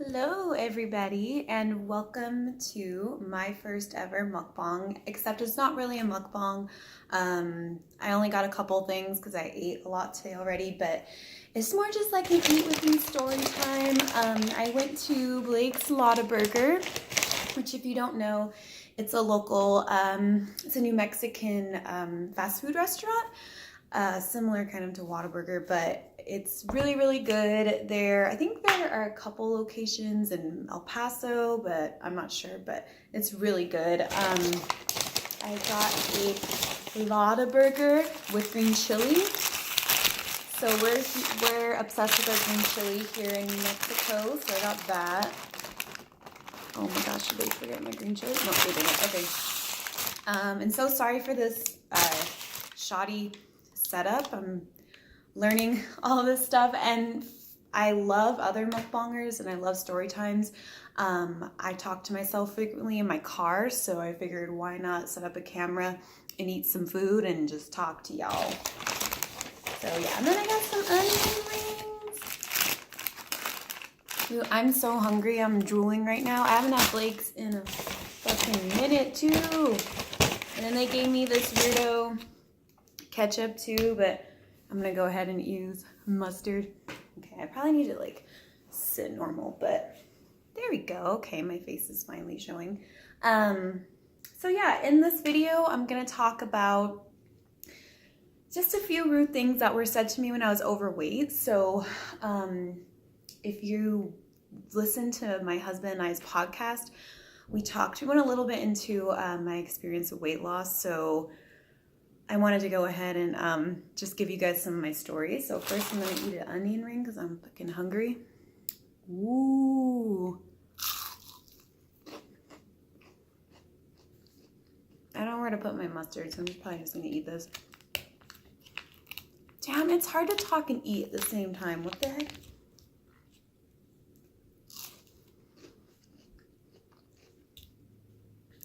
Hello everybody and welcome to my first ever mukbang, except it's not really a mukbang. I only got a couple things because I ate a lot today already, but it's more just like an eat with me story time. I went to Blake's Lotta Burger, which if you don't know, it's a local, it's a New Mexican fast food restaurant. Similar kind of to Whataburger, but it's really, really good there. I think there are a couple locations in El Paso, but I'm not sure, but it's really good. I got a Lotta Burger with green chili. So we're obsessed with our green chili here in New Mexico, so I got that. Oh my gosh, did they forget my green chili? No, they didn't. Okay. And so sorry for this shoddy setup. I'm learning all this stuff, and I love other mukbangers and I love story times. I talk to myself frequently in my car, so I figured why not set up a camera and eat some food and just talk to y'all. So yeah, and then I got some onion rings. Dude, I'm so hungry. I'm drooling right now. I haven't had Blake's in a fucking minute too. And then they gave me this weirdo ketchup too, but I'm gonna go ahead and use mustard. Okay, I probably need to like sit normal, but there we go. Okay, my face is finally showing. So yeah, in this video, I'm gonna talk about just a few rude things that were said to me when I was overweight. So if you listen to my husband and I's podcast, we went a little bit into my experience with weight loss. So I wanted to go ahead and just give you guys some of my stories. So first I'm gonna eat an onion ring because I'm fucking hungry. Ooh. I don't know where to put my mustard, so I'm probably just gonna eat this. Damn, it's hard to talk and eat at the same time. What the heck?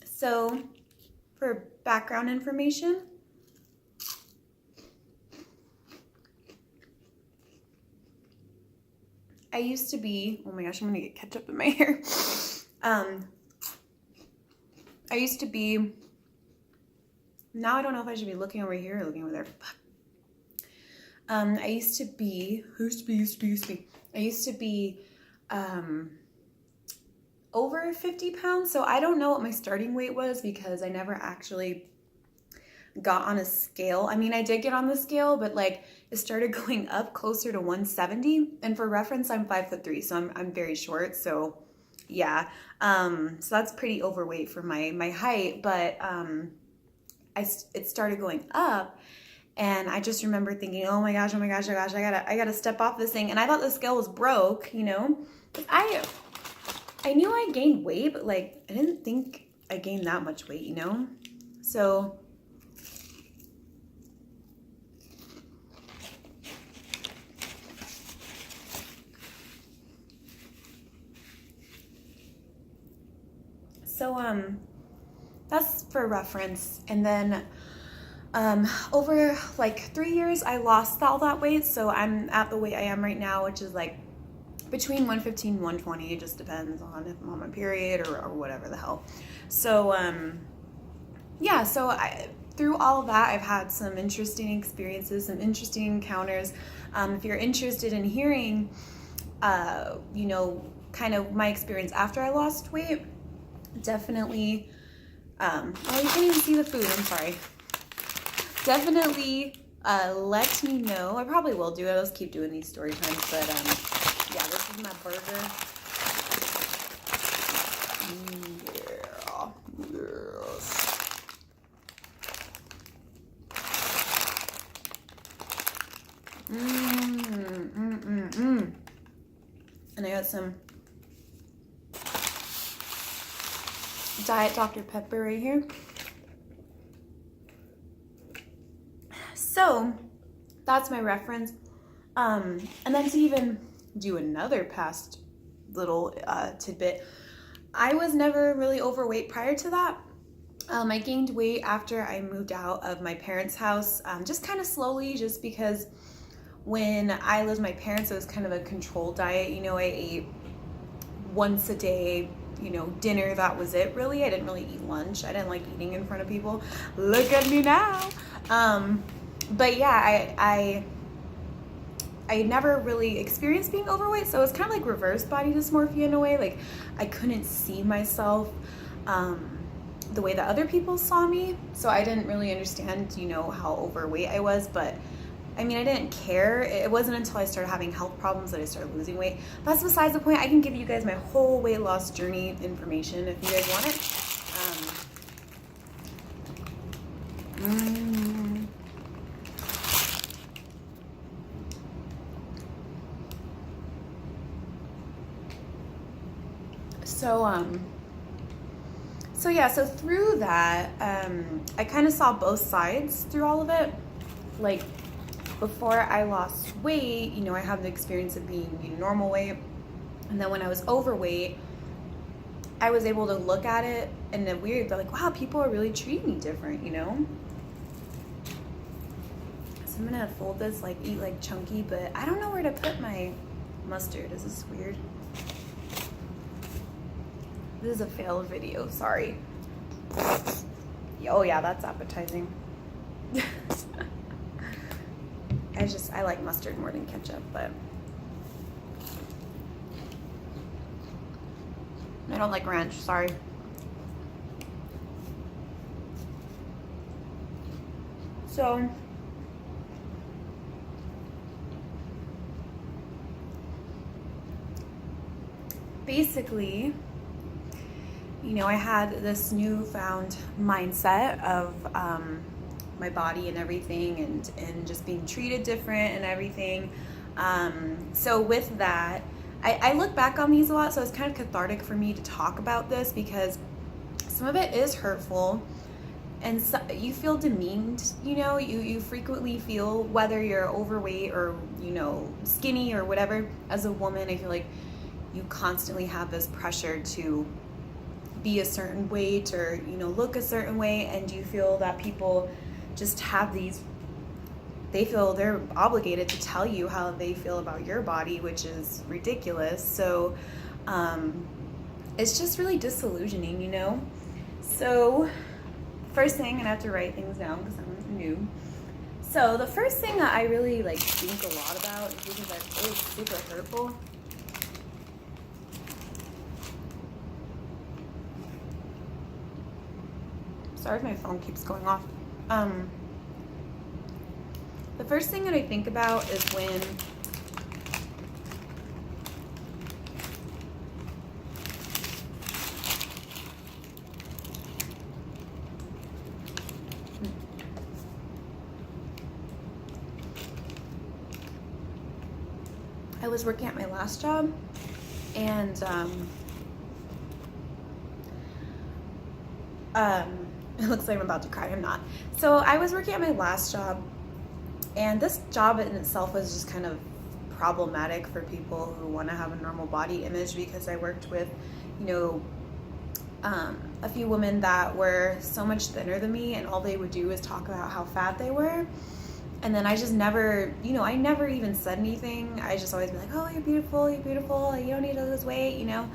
So, for background information, I used to be, oh my gosh, I'm gonna get ketchup in my hair. I used to be, now I don't know if I should be looking over here or looking over there. I used to be over 50 pounds. So I don't know what my starting weight was because I never actually got on a scale. I mean, I did get on the scale, but like it started going up closer to 170. And for reference, I'm 5'3", so I'm very short. So yeah, so that's pretty overweight for my height. But it started going up, and I just remember thinking, oh my gosh, I gotta step off this thing. And I thought the scale was broke, you know. I knew I gained weight, but like I didn't think I gained that much weight, you know. So that's for reference. And then over like 3 years, I lost all that weight. So I'm at the weight I am right now, which is like between 115 and 120. It just depends on if I'm on my period or whatever the hell. So yeah, so through all of that, I've had some interesting experiences, some interesting encounters. If you're interested in hearing, you know, kind of my experience after I lost weight, definitely, oh, you can't even see the food, I'm sorry. Definitely let me know. I probably will do it. I'll just keep doing these story times, but yeah, this is my burger. Yeah, yes. And I got some Diet Dr. Pepper right here. So that's my reference. And then to even do another past little tidbit, I was never really overweight prior to that. I gained weight after I moved out of my parents' house, just kind of slowly, just because when I lived with my parents, it was kind of a controlled diet. You know, I ate once a day, you know, dinner, that was it really. I didn't really eat lunch. I didn't like eating in front of people. Look at me now. But yeah, I never really experienced being overweight, so it was kind of like reverse body dysmorphia in a way. Like I couldn't see myself the way that other people saw me, so I didn't really understand, you know, how overweight I was. But I mean, I didn't care. It wasn't until I started having health problems that I started losing weight. That's besides the point. I can give you guys my whole weight loss journey information if you guys want it. So yeah, so through that, I kind of saw both sides through all of it. Like before I lost weight, you know, I had the experience of being, you know, normal weight. And then when I was overweight, I was able to look at it in a weird, like, wow, people are really treating me different, you know? So I'm gonna fold this, like eat like chunky, but I don't know where to put my mustard. Is this weird? This is a fail video, sorry. Oh yeah, that's appetizing. I like mustard more than ketchup, but I don't like ranch, sorry. So basically, you know, I had this newfound mindset of my body and everything, and just being treated different and everything. So with that, I look back on these a lot, so it's kind of cathartic for me to talk about this, because some of it is hurtful, and so, you feel demeaned, you know, you frequently feel, whether you're overweight or, you know, skinny or whatever, as a woman, I feel like you constantly have this pressure to be a certain weight or, you know, look a certain way, and you feel that people just have these, they feel they're obligated to tell you how they feel about your body, which is ridiculous. So it's just really disillusioning, you know? So first thing, and I have to write things down because I'm new. So the first thing that I really like think a lot about is because that's really super hurtful. Sorry if my phone keeps going off. The first thing that I think about is when I was working at my last job, and it looks like I'm about to cry. I'm not. So I was working at my last job, and this job in itself was just kind of problematic for people who want to have a normal body image, because I worked with, you know, a few women that were so much thinner than me, and all they would do is talk about how fat they were. And then I just never, you know, I never even said anything. I just always be like, oh, you're beautiful, you don't need to lose weight, you know?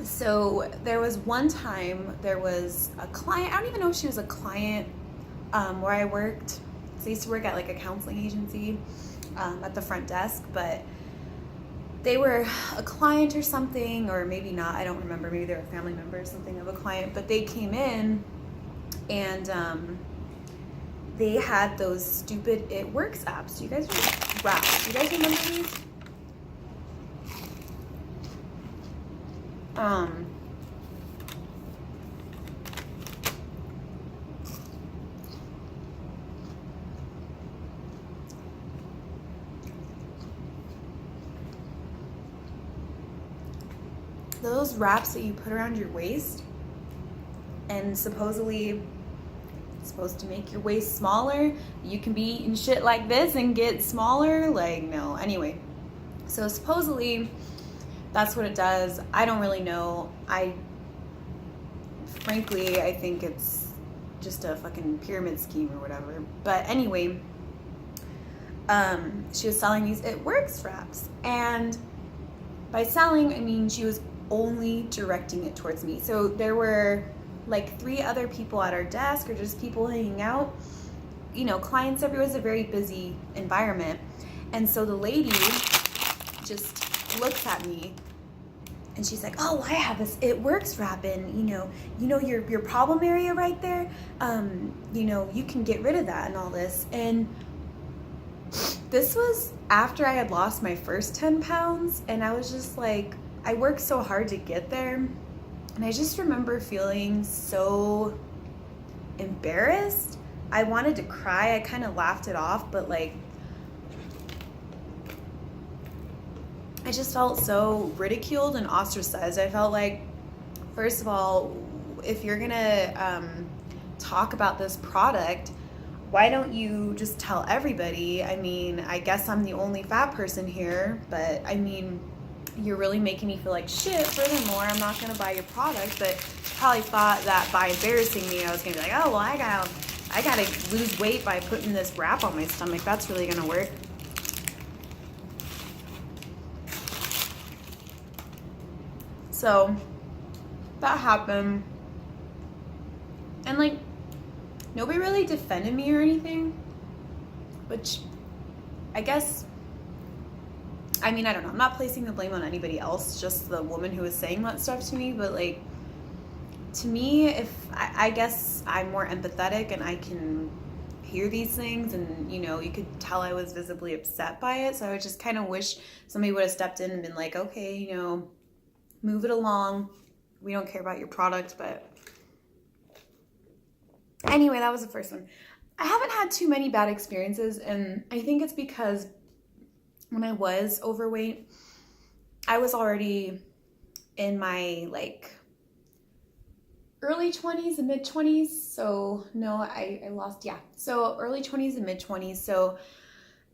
So there was one time, there was a client, I don't even know if she was a client where I worked. So I used to work at like a counseling agency at the front desk, but they were a client or something, or maybe not, I don't remember, maybe they were a family member or something of a client, but they came in, and they had those stupid It Works apps. Do you guys remember these? Those wraps that you put around your waist, and supposedly supposed to make your waist smaller. You can be eating shit like this and get smaller. Like, no. Anyway, so supposedly that's what it does. I don't really know. Frankly, I think it's just a fucking pyramid scheme or whatever. But anyway, she was selling these It Works wraps, and by selling, I mean she was only directing it towards me. So there were like 3 other people at our desk, or just people hanging out. You know, clients everywhere. Was a very busy environment. And so the lady just looks at me and she's like, "Oh, I have this It Works wrap in, you know your problem area right there. You can get rid of that and all this." And this was after I had lost my first 10 pounds, and I was just like, I worked so hard to get there, and I just remember feeling so embarrassed. I wanted to cry. I kind of laughed it off, but like, I just felt so ridiculed and ostracized. I felt like, first of all, if you're gonna talk about this product, why don't you just tell everybody? I mean, I guess I'm the only fat person here, but I mean, you're really making me feel like shit. Furthermore, I'm not gonna buy your product. But probably thought that by embarrassing me, I was gonna be like, oh, well, I gotta lose weight by putting this wrap on my stomach. That's really gonna work. So that happened, and like, nobody really defended me or anything, which I guess, I mean, I don't know. I'm not placing the blame on anybody else, just the woman who was saying that stuff to me. But like, to me, if I guess I'm more empathetic and I can hear these things, and you could tell I was visibly upset by it. So I would just kind of wish somebody would have stepped in and been like, okay, move it along. We don't care about your product. But anyway, that was the first one. I haven't had too many bad experiences, and I think it's because when I was overweight, I was already in my like early 20s and mid 20s. So no, I lost, yeah. So early 20s and mid 20s. So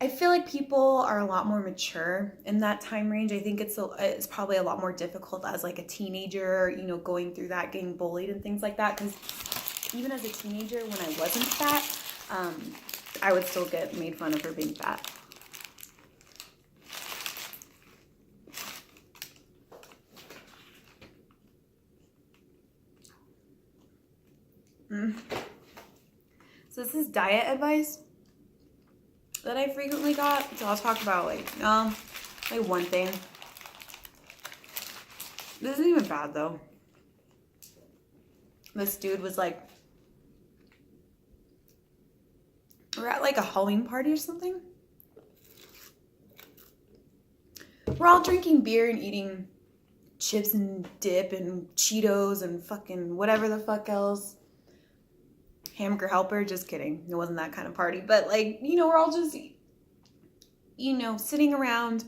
I feel like people are a lot more mature in that time range. I think it's probably a lot more difficult as like a teenager, going through that, getting bullied and things like that. Because even as a teenager, when I wasn't fat, I would still get made fun of for being fat. So this is diet advice that I frequently got. So I'll talk about like one thing. This isn't even bad though. This dude was like, we're at like a Halloween party or something. We're all drinking beer and eating chips and dip and Cheetos and fucking whatever the fuck else. Hamburger Helper, just kidding. It wasn't that kind of party. But like, we're all just, sitting around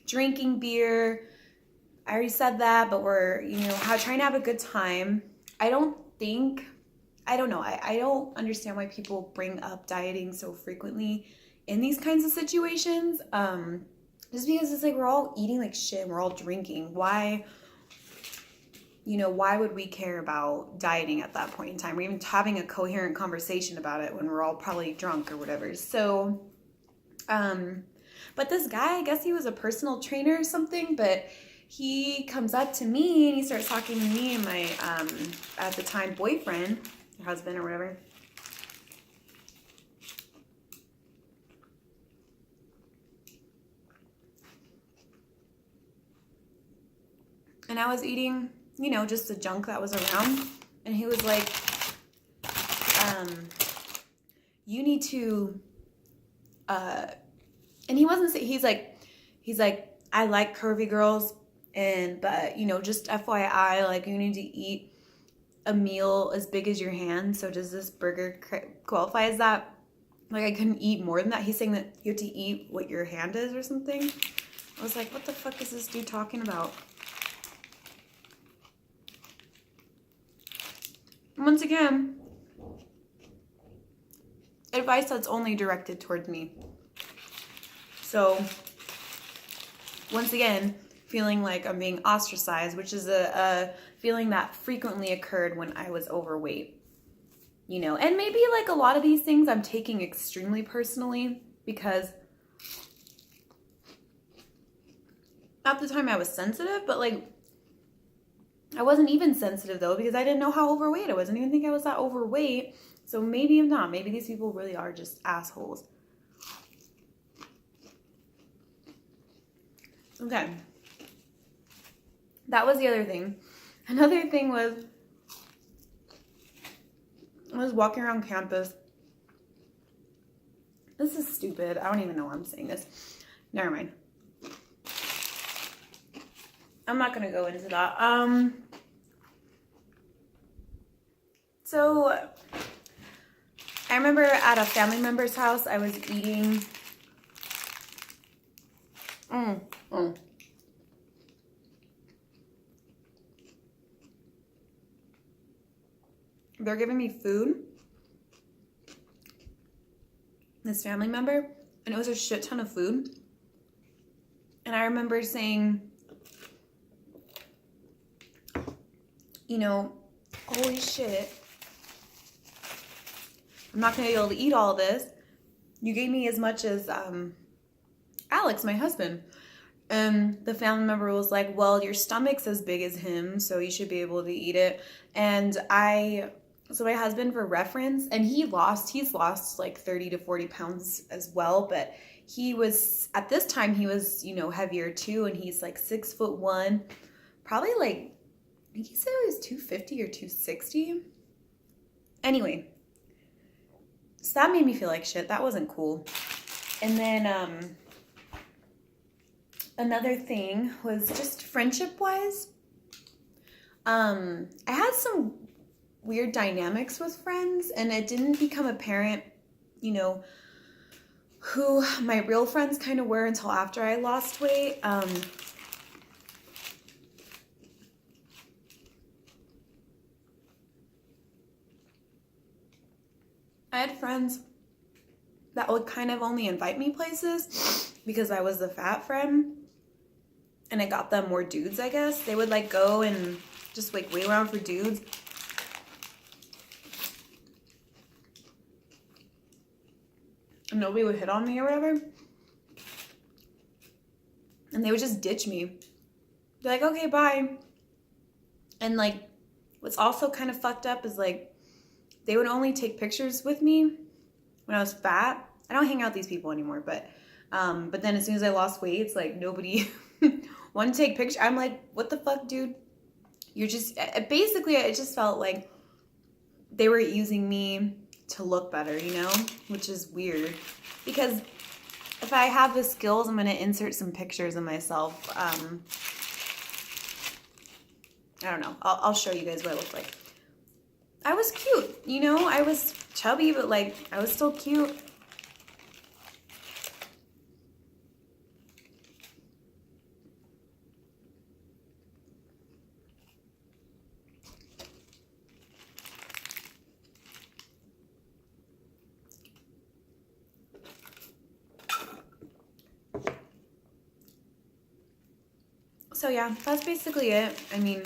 drinking beer. I already said that, but we're, trying to have a good time. I don't know. I don't understand why people bring up dieting so frequently in these kinds of situations. Just because it's like we're all eating like shit and we're all drinking. Why would we care about dieting at that point in time? We're even having a coherent conversation about it when we're all probably drunk or whatever. So, but this guy, I guess he was a personal trainer or something, but he comes up to me and he starts talking to me and my, at the time, boyfriend, or husband or whatever. And I was eating, just the junk that was around. And he was like, you need to, and he wasn't saying, he's like, I like curvy girls, but just FYI, like, you need to eat a meal as big as your hand. So does this burger qualify as that? Like, I couldn't eat more than that. He's saying that you have to eat what your hand is or something. I was like, what the fuck is this dude talking about? Once again, advice that's only directed towards me. So, once again, feeling like I'm being ostracized, which is a feeling that frequently occurred when I was overweight. And maybe like a lot of these things I'm taking extremely personally because at the time I was sensitive, but like I wasn't even sensitive though because I didn't know how overweight I was. I didn't even think I was that overweight. So maybe I'm not. Maybe these people really are just assholes. Okay. That was the other thing. Another thing was I was walking around campus. This is stupid. I don't even know why I'm saying this. Never mind. I'm not gonna go into that. So I remember at a family member's house, I was eating. They're giving me food. This family member, and it was a shit ton of food. And I remember saying, you know, holy shit, I'm not gonna be able to eat all this. You gave me as much as Alex, my husband. And the family member was like, well, your stomach's as big as him, so you should be able to eat it. And so my husband, for reference, and he's lost like 30 to 40 pounds as well, but he was, at this time, he was, you know, heavier too, and he's like 6'1", probably like, I think he said it was 250 or 260. Anyway, so that made me feel like shit. That wasn't cool. And then another thing was just friendship-wise. I had some weird dynamics with friends, and it didn't become apparent, you know, who my real friends kind of were until after I lost weight. I had friends that would kind of only invite me places because I was the fat friend, and it got them more dudes, I guess. They would like go and just like wait around for dudes. And nobody would hit on me or whatever. And they would just ditch me. Be like, okay, bye. And like, what's also kind of fucked up is like, they would only take pictures with me when I was fat. I don't hang out with these people anymore, but then as soon as I lost weight, it's like nobody wanted to take pictures. I'm like, what the fuck, dude? You're just, basically, it just felt like they were using me to look better, you know, which is weird because if I have the skills, I'm going to insert some pictures of myself. I don't know. I'll show you guys what I look like. I was cute, you know, I was chubby, but like I was still cute. So yeah, that's basically it. I mean,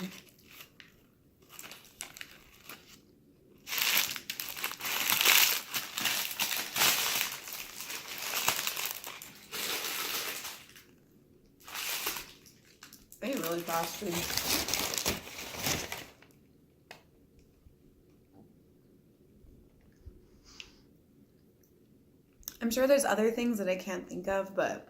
I ate really fast food. I'm sure there's other things that I can't think of, but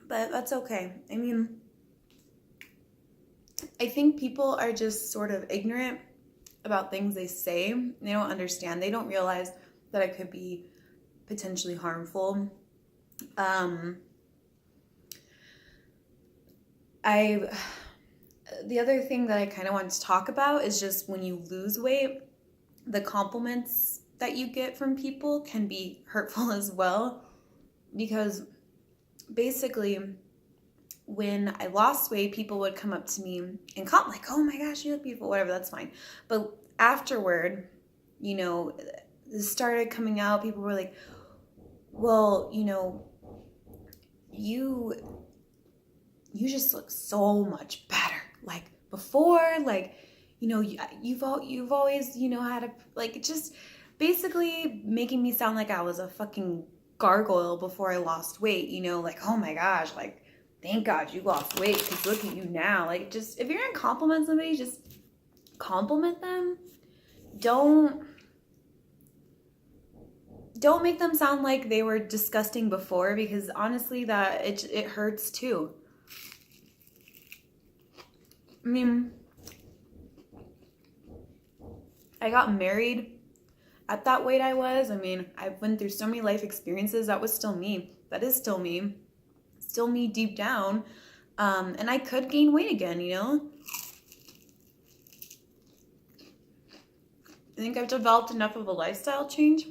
that's okay. I mean, I think people are just sort of ignorant about things they say. They don't understand. They don't realize that it could be potentially harmful. The other thing that I kind of want to talk about is just when you lose weight, the compliments that you get from people can be hurtful as well, because basically when I lost weight, people would come up to me and comment like, oh my gosh, you look beautiful, whatever, that's fine. But afterward, you know, this started coming out. People were like, well, you know, you just look so much better. Like before, like, you know, you've always, you know, had a, like, just basically making me sound like I was a fucking gargoyle before I lost weight, you know, like, oh my gosh, like, thank God you lost weight because look at you now. Like, just, if you're gonna compliment somebody, just compliment them. Don't make them sound like they were disgusting before, because honestly that it hurts too. I mean, I got married at that weight I was. I mean, I went through so many life experiences. That was still me. That is still me. Still me deep down. And I could gain weight again, you know? I think I've developed enough of a lifestyle change.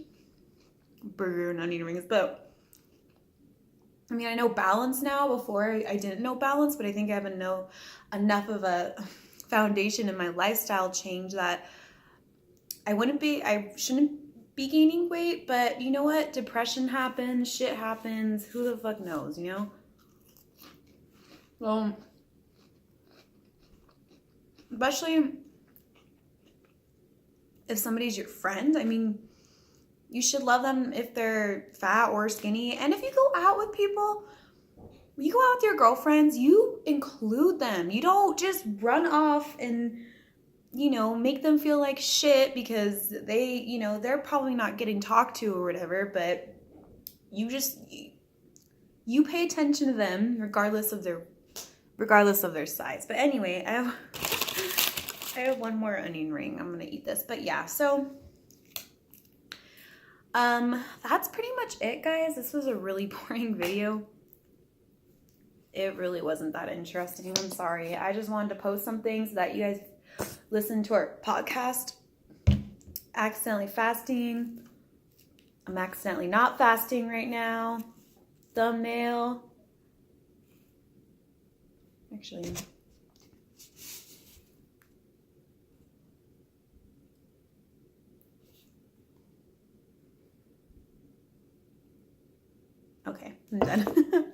Burger and onion rings, but I mean, I know balance now. Before I didn't know balance, but I think I have enough of a foundation in my lifestyle change that I shouldn't be gaining weight, but you know what? Depression happens, shit happens, who the fuck knows, you know? Well, especially if somebody's your friend, I mean, you should love them if they're fat or skinny. And if you go out with people, you go out with your girlfriends, you include them. You don't just run off and, you know, make them feel like shit because they, you know, they're probably not getting talked to or whatever, but you pay attention to them regardless of their size. But anyway, I have one more onion ring. I'm gonna eat this. But yeah, so that's pretty much it, guys. This was a really boring video. It really wasn't that interesting. I'm sorry. I just wanted to post something so that you guys listen to our podcast. Accidentally fasting. I'm accidentally not fasting right now. Thumbnail. Actually, okay, I'm done.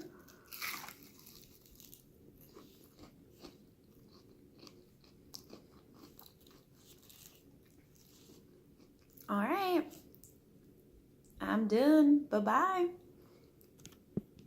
All right. I'm done. Bye-bye.